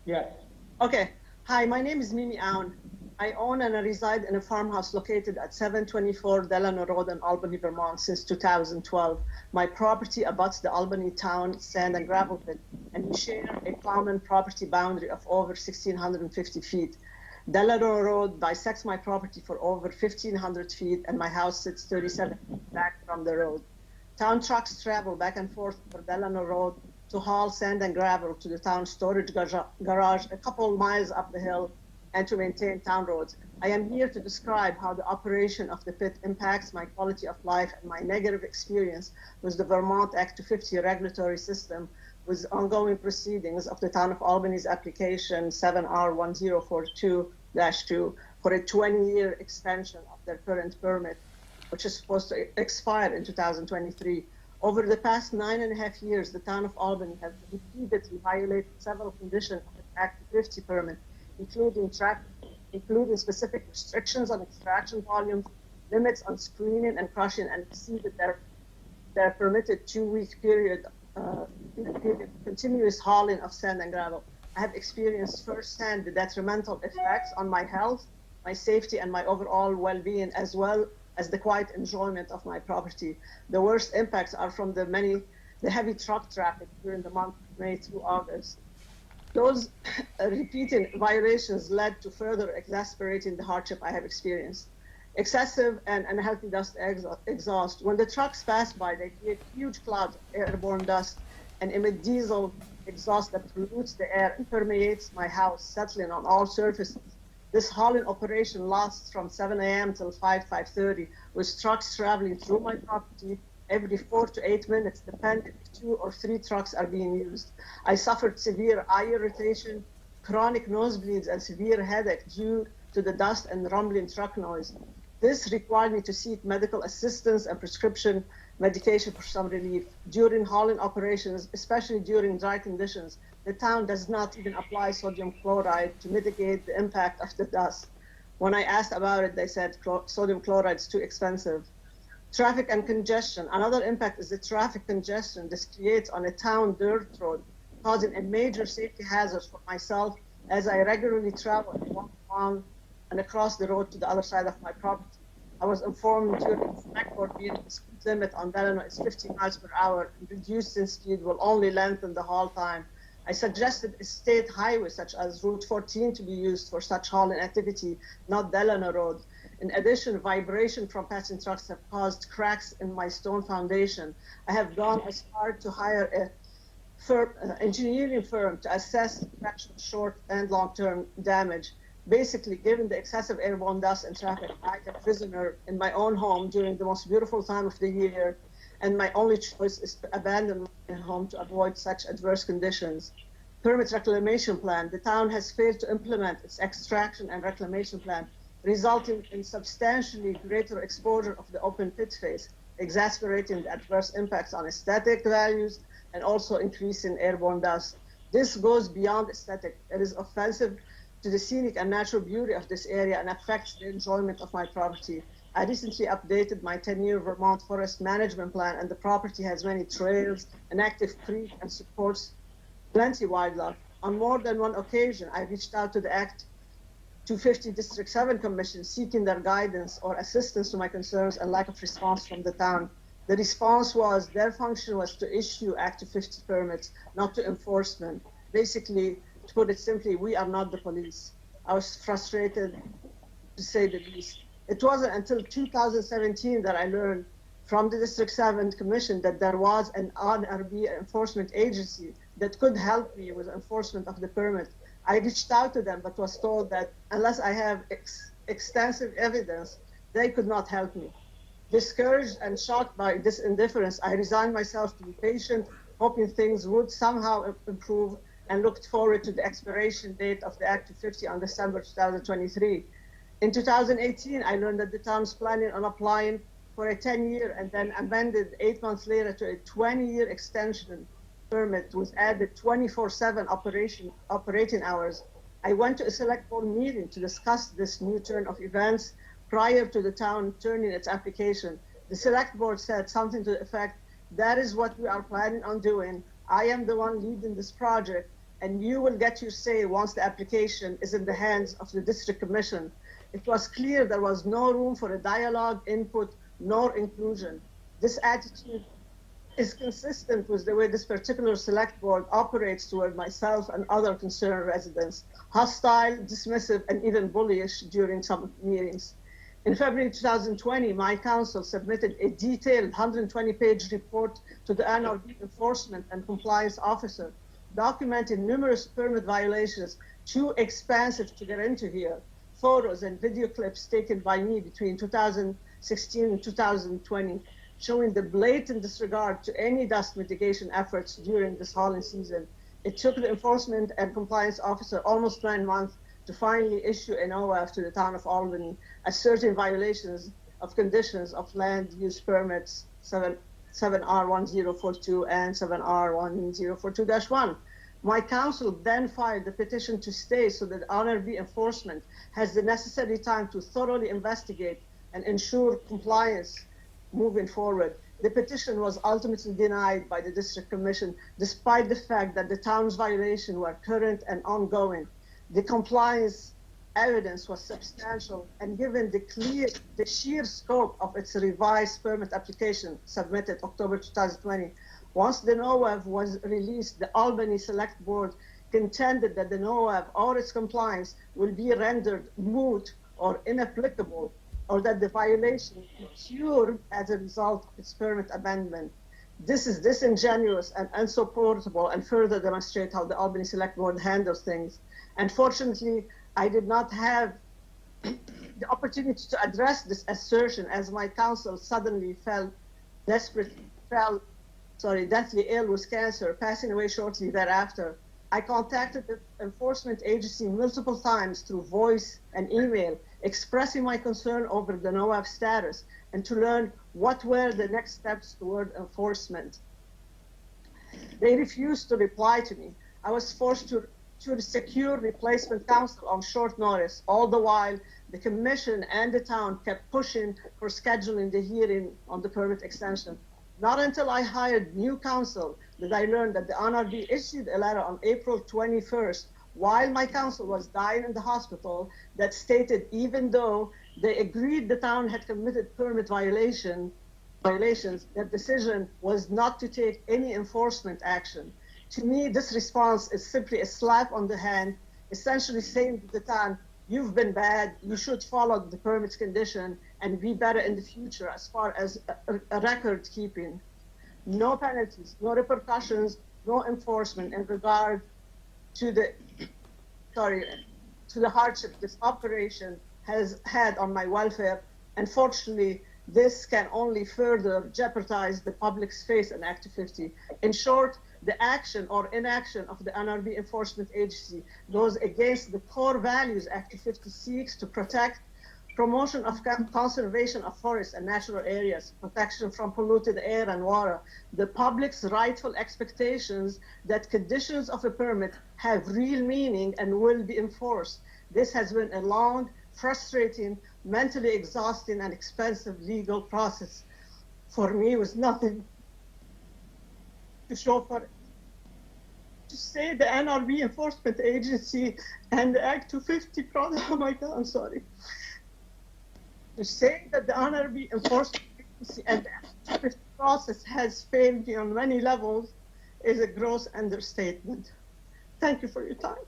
Yes. Okay. Hi, my name is Mimi Aoun. I own and I reside in a farmhouse located at 724 Delano Road in Albany, Vermont since 2012. My property abuts the Albany town sand and gravel pit, and we share a common property boundary of over 1,650 feet. Delano Road bisects my property for over 1,500 feet, and my house sits 37 feet back from the road. Town trucks travel back and forth over Delano Road to haul sand and gravel to the town storage garage a couple miles up the hill and to maintain town roads. I am here to describe how the operation of the pit impacts my quality of life and my negative experience with the Vermont Act 250 regulatory system with ongoing proceedings of the Town of Albany's application 7R1042-2 for a 20-year extension of their current permit, which is supposed to expire in 2023. Over the past 9.5 years, the town of Albany has repeatedly violated several conditions of its Act 50 permit, including including specific restrictions on extraction volumes, limits on screening and crushing, and exceeded their permitted 2-week period continuous hauling of sand and gravel. I have experienced firsthand the detrimental effects on my health, my safety, and my overall well-being, as well as the quiet enjoyment of my property. The worst impacts are from the heavy truck traffic during the month of May through August. Those repeated violations led to further exacerbating the hardship I have experienced. Excessive and unhealthy dust exhaust. When the trucks pass by, they create huge clouds of airborne dust and emit diesel exhaust that pollutes the air and permeates my house, settling on all surfaces. This hauling operation lasts from 7 a.m. till 5:30, with trucks traveling through my property every 4 to 8 minutes, depending if 2 or 3 trucks are being used. I suffered severe eye irritation, chronic nosebleeds, and severe headache due to the dust and rumbling truck noise. This required me to seek medical assistance and prescription medication for some relief. During hauling operations, especially during dry conditions, the town does not even apply sodium chloride to mitigate the impact of the dust. When I asked about it, they said sodium chloride is too expensive. Traffic and congestion. Another impact is the traffic congestion this creates on a town dirt road, causing a major safety hazard for myself as I regularly travel along and across the road to the other side of my property. I was informed during the select board meeting the speed limit on Delano is 50 miles per hour, and reducing speed will only lengthen the haul time. I suggested a state highway such as Route 14 to be used for such hauling activity, not Delano Road. In addition, vibration from passing trucks have caused cracks in my stone foundation. I have gone as far to hire a engineering firm to assess actual short and long-term damage. Basically, given the excessive airborne dust and traffic, I am a prisoner in my own home during the most beautiful time of the year, and my only choice is to abandon my home to avoid such adverse conditions. Permit reclamation plan. The town has failed to implement its extraction and reclamation plan, resulting in substantially greater exposure of the open pit face, exacerbating the adverse impacts on aesthetic values and also increasing airborne dust. This goes beyond aesthetic. It is offensive to the scenic and natural beauty of this area and affects the enjoyment of my property. I recently updated my 10-year Vermont forest management plan, and the property has many trails, an active creek, and supports plenty wildlife. On more than one occasion, I reached out to the Act 250 District 7 Commission seeking their guidance or assistance to my concerns and lack of response from the town. The response was their function was to issue Act 250 permits, not to enforcement. Basically, to put it simply, we are not the police. I was frustrated, to say the least. It wasn't until 2017 that I learned from the District 7 Commission that there was an NRB enforcement agency that could help me with enforcement of the permit. I reached out to them, but was told that unless I have extensive evidence, they could not help me. Discouraged and shocked by this indifference, I resigned myself to be patient, hoping things would somehow improve, and looked forward to the expiration date of the Act 250 on December 2023. In 2018, I learned that the town is planning on applying for a 10-year and then amended 8 months later to a 20-year extension permit with added 24/7 operating hours. I went to a select board meeting to discuss this new turn of events prior to the town turning its application. The select board said something to the effect, that is what we are planning on doing. I am the one leading this project, and you will get your say once the application is in the hands of the district commission. It was clear there was no room for a dialogue, input, nor inclusion. This attitude is consistent with the way this particular select board operates toward myself and other concerned residents, hostile, dismissive, and even bullish during some meetings. In February 2020, my council submitted a detailed 120-page report to the NRB Enforcement and Compliance Officer, documenting numerous permit violations, too expansive to get into here, photos and video clips taken by me between 2016 and 2020, showing the blatant disregard to any dust mitigation efforts during this hauling season. It took the Enforcement and Compliance Officer almost 9 months to finally issue an OF to the town of Albany, asserting violations of conditions of land use permits 7R1042 and 7R1042-1. My council then filed the petition to stay so that NRB enforcement has the necessary time to thoroughly investigate and ensure compliance moving forward. The petition was ultimately denied by the district commission, despite the fact that the town's violations were current and ongoing. The compliance evidence was substantial, and given the sheer scope of its revised permit application submitted October 2020, once the NOAV was released, the Albany Select Board contended that the NOAV or its compliance will be rendered moot or inapplicable, or that the violation is cured as a result of its permit amendment. This is disingenuous and unsupportable, and further demonstrate how the Albany Select Board handles things. Unfortunately, I did not have the opportunity to address this assertion, as my council suddenly deathly ill with cancer, passing away shortly thereafter. I contacted the enforcement agency multiple times through voice and email, expressing my concern over the NOAV status and to learn what were the next steps toward enforcement. They refused to reply to me. I was forced to secure replacement counsel on short notice. All the while, the commission and the town kept pushing for scheduling the hearing on the permit extension. Not until I hired new counsel did I learn that the NRB issued a letter on April 21st, while my counsel was dying in the hospital, that stated even though they agreed the town had committed permit violations, their decision was not to take any enforcement action. To me, this response is simply a slap on the hand, essentially saying to the town, you've been bad, you should follow the permit's condition and be better in the future as far as a record keeping. No penalties, no repercussions, no enforcement in regard to the hardship this operation has had on my welfare. Unfortunately, this can only further jeopardize the public's faith in Act 250. In short, the action or inaction of the NRB enforcement agency goes against the core values Act 250 seeks to protect: promotion of conservation of forests and natural areas, protection from polluted air and water, the public's rightful expectations that conditions of a permit have real meaning and will be enforced. This has been a long, frustrating, mentally exhausting, and expensive legal process for me, with nothing to show for it. To say the NRB enforcement agency and the Act 250 oh my God, I'm sorry. To say that the NRB enforcement agency and the Act 250 process has failed me on many levels is a gross understatement. Thank you for your time.